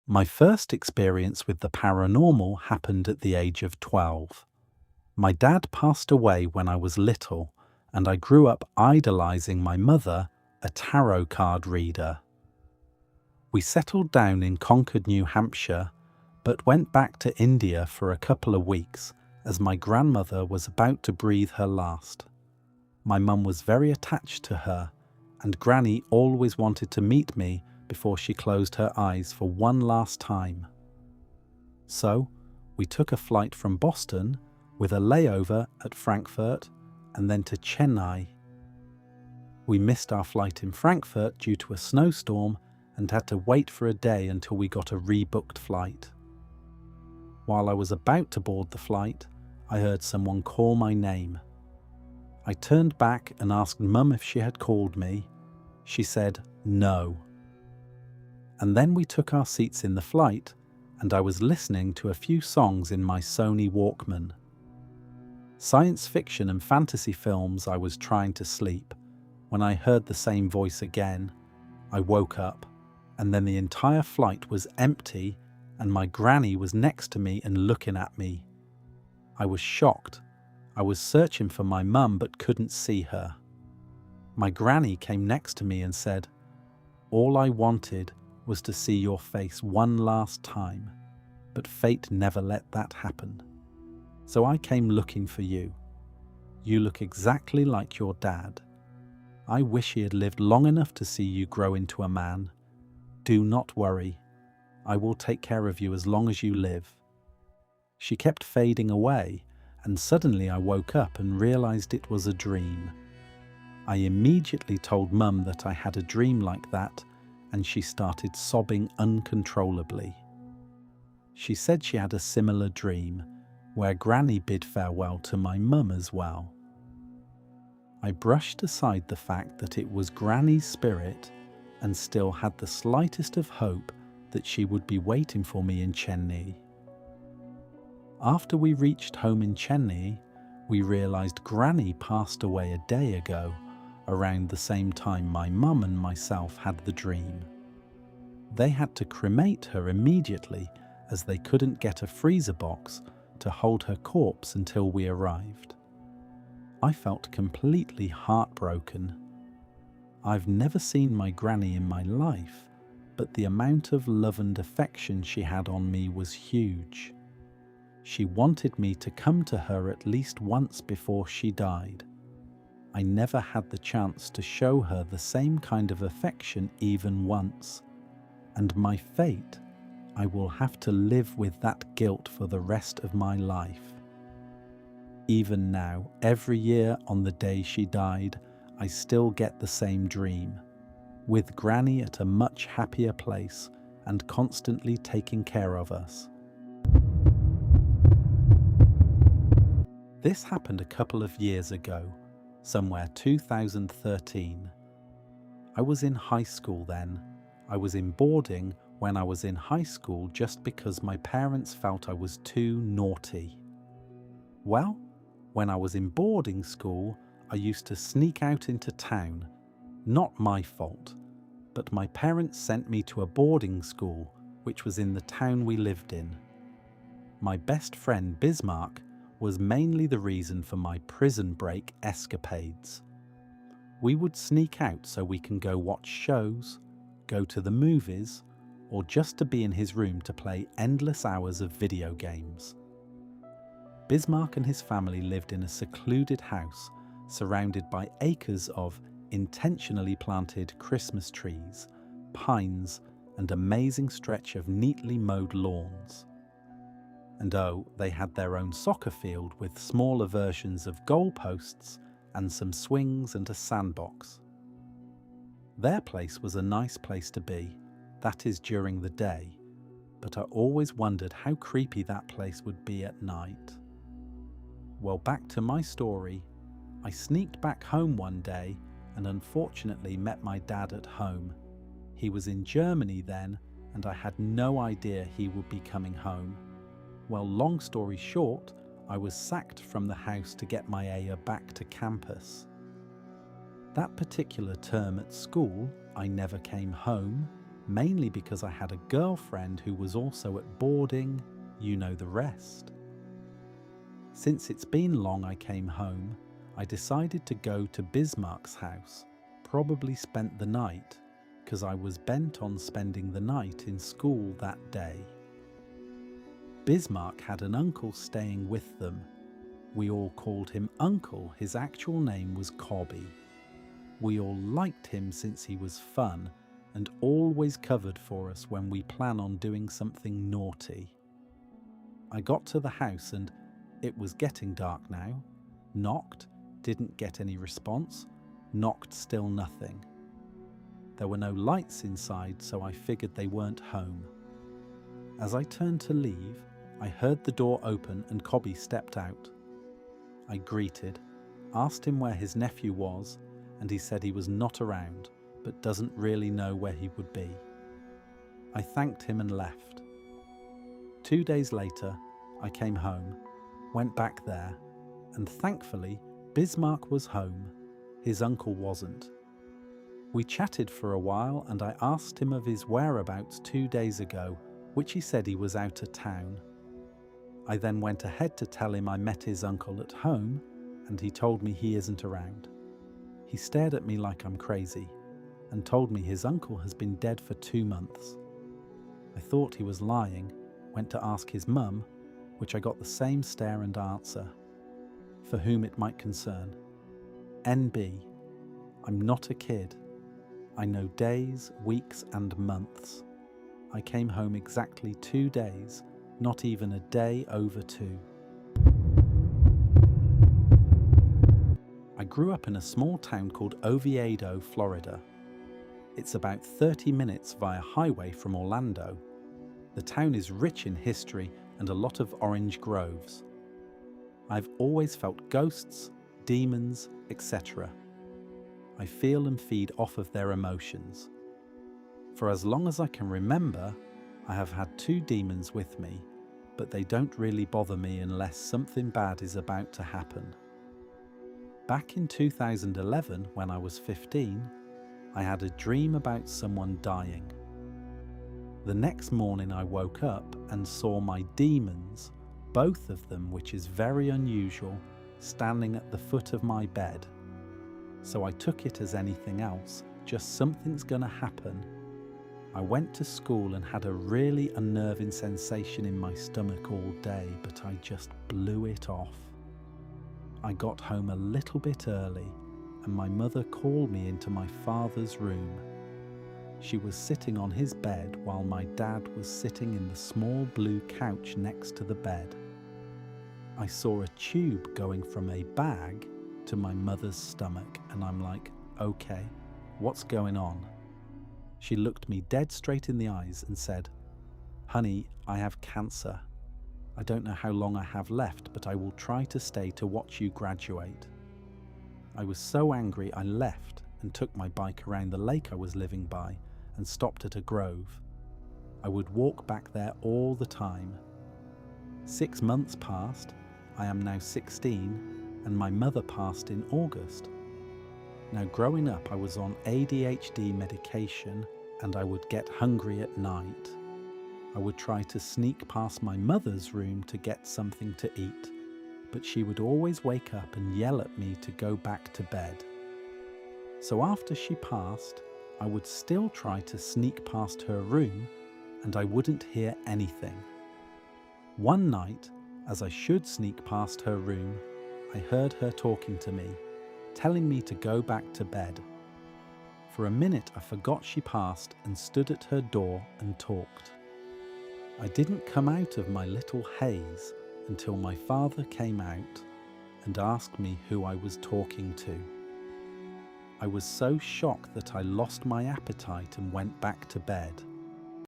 My first experience with the paranormal happened at the age of 12. My dad passed away when I was little, and I grew up idolizing my mother, a tarot card reader. We settled down in Concord, New Hampshire, but went back to India for a couple of weeks as my grandmother was about to breathe her last. My mum was very attached to her, and Granny always wanted to meet me before she closed her eyes for one last time. So, we took a flight from Boston with a layover at Frankfurt and then to Chennai. We missed our flight in Frankfurt due to a snowstorm and had to wait for a day until we got a rebooked flight. While I was about to board the flight, I heard someone call my name. I turned back and asked Mum if she had called me. She said no. And then we took our seats in the flight, and I was listening to a few songs in my Sony Walkman. Science fiction and fantasy films, I was trying to sleep. When I heard the same voice again, I woke up, and then the entire flight was empty, and my granny was next to me and looking at me. I was shocked. I was searching for my mum but couldn't see her. My granny came next to me and said, "All I wanted was to see your face one last time, but fate never let that happen. So I came looking for you. You look exactly like your dad. I wish he had lived long enough to see you grow into a man. Do not worry. I will take care of you as long as you live." She kept fading away, and suddenly I woke up and realized it was a dream. I immediately told Mum that I had a dream like that, and she started sobbing uncontrollably. She said she had a similar dream, where Granny bid farewell to my mum as well. I brushed aside the fact that it was Granny's spirit and still had the slightest of hope that she would be waiting for me in Chennai. After we reached home in Chennai, we realized Granny passed away a day ago, around the same time my mum and myself had the dream. They had to cremate her immediately as they couldn't get a freezer box to hold her corpse until we arrived. I felt completely heartbroken. I've never seen my granny in my life, but the amount of love and affection she had on me was huge. She wanted me to come to her at least once before she died. I never had the chance to show her the same kind of affection even once, and my fate, I will have to live with that guilt for the rest of my life. Even now, every year on the day she died, I still get the same dream, with Granny at a much happier place and constantly taking care of us. This happened a couple of years ago, somewhere 2013. I was in high school then. I was in boarding when I was in high school just because my parents felt I was too naughty. Well, when I was in boarding school, I used to sneak out into town. Not my fault, but my parents sent me to a boarding school which was in the town we lived in. My best friend Bismarck was mainly the reason for my prison break escapades. We would sneak out so we can go watch shows, go to the movies, or just to be in his room to play endless hours of video games. Bismarck and his family lived in a secluded house surrounded by acres of intentionally planted Christmas trees, pines, and amazing stretch of neatly mowed lawns. And oh, they had their own soccer field with smaller versions of goalposts and some swings and a sandbox. Their place was a nice place to be, that is during the day, but I always wondered how creepy that place would be at night. Well, back to my story. I sneaked back home one day and unfortunately met my dad at home. He was in Germany then, and I had no idea he would be coming home. Well, long story short, I was sacked from the house to get my Aya back to campus. That particular term at school, I never came home, mainly because I had a girlfriend who was also at boarding, you know the rest. Since it's been long I came home, I decided to go to Bismarck's house, probably spent the night, because I was bent on spending the night in school that day. Bismarck had an uncle staying with them. We all called him Uncle, his actual name was Cobby. We all liked him since he was fun and always covered for us when we plan on doing something naughty. I got to the house and it was getting dark now. Knocked, didn't get any response, knocked, still nothing. There were no lights inside, so I figured they weren't home. As I turned to leave, I heard the door open and Cobby stepped out. I greeted, asked him where his nephew was, and he said he was not around, but doesn't really know where he would be. I thanked him and left. 2 days later, I came home, went back there, and thankfully, Bismarck was home. His uncle wasn't. We chatted for a while and I asked him of his whereabouts 2 days ago, which he said he was out of town. I then went ahead to tell him I met his uncle at home, and he told me he isn't around. He stared at me like I'm crazy and told me his uncle has been dead for 2 months. I thought he was lying, went to ask his mum, which I got the same stare and answer. For whom it might concern. NB, I'm not a kid. I know days, weeks and months. I came home exactly 2 days, not even a day over 2. I grew up in a small town called Oviedo, Florida. It's about 30 minutes via highway from Orlando. The town is rich in history and a lot of orange groves. I've always felt ghosts, demons, etc. I feel and feed off of their emotions. For as long as I can remember, I have had 2 demons with me, but they don't really bother me unless something bad is about to happen. Back in 2011, when I was 15, I had a dream about someone dying. The next morning I woke up and saw my demons, both of them, which is very unusual, standing at the foot of my bed. So I took it as anything else, just something's gonna happen. I went to school and had a really unnerving sensation in my stomach all day, but I just blew it off. I got home a little bit early and my mother called me into my father's room. She was sitting on his bed while my dad was sitting in the small blue couch next to the bed. I saw a tube going from a bag to my mother's stomach and I'm like, okay, what's going on? She looked me dead straight in the eyes and said, "Honey, I have cancer. I don't know how long I have left, but I will try to stay to watch you graduate." I was so angry I left and took my bike around the lake I was living by and stopped at a grove. I would walk back there all the time. 6 months passed, I am now 16, and my mother passed in August. Now growing up I was on ADHD medication and I would get hungry at night. I would try to sneak past my mother's room to get something to eat, but she would always wake up and yell at me to go back to bed. So after she passed, I would still try to sneak past her room and I wouldn't hear anything. One night, as I should sneak past her room, I heard her talking to me, telling me to go back to bed. For a minute I forgot she passed and stood at her door and talked. I didn't come out of my little haze until my father came out and asked me who I was talking to. I was so shocked that I lost my appetite and went back to bed.